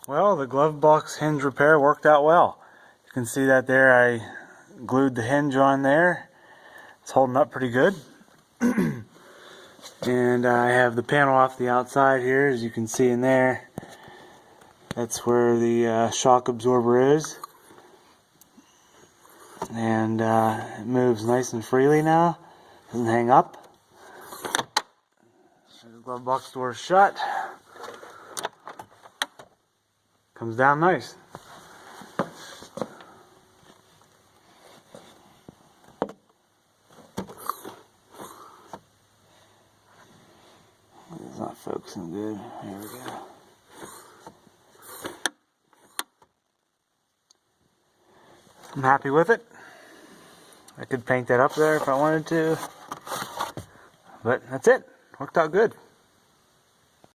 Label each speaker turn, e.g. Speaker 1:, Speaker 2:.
Speaker 1: Well, the glove box hinge repair worked out well. You can see that there. I glued the hinge on there. It's holding up pretty good. And I have the panel off the outside here, as you can see in there. That's where the shock absorber is. And it moves nice and freely now. Doesn't hang up. So the glove box door is shut. Comes down nice. It's not focusing good. There we go. I'm happy with it. I could paint that up there if I wanted to. But that's it. Worked out good.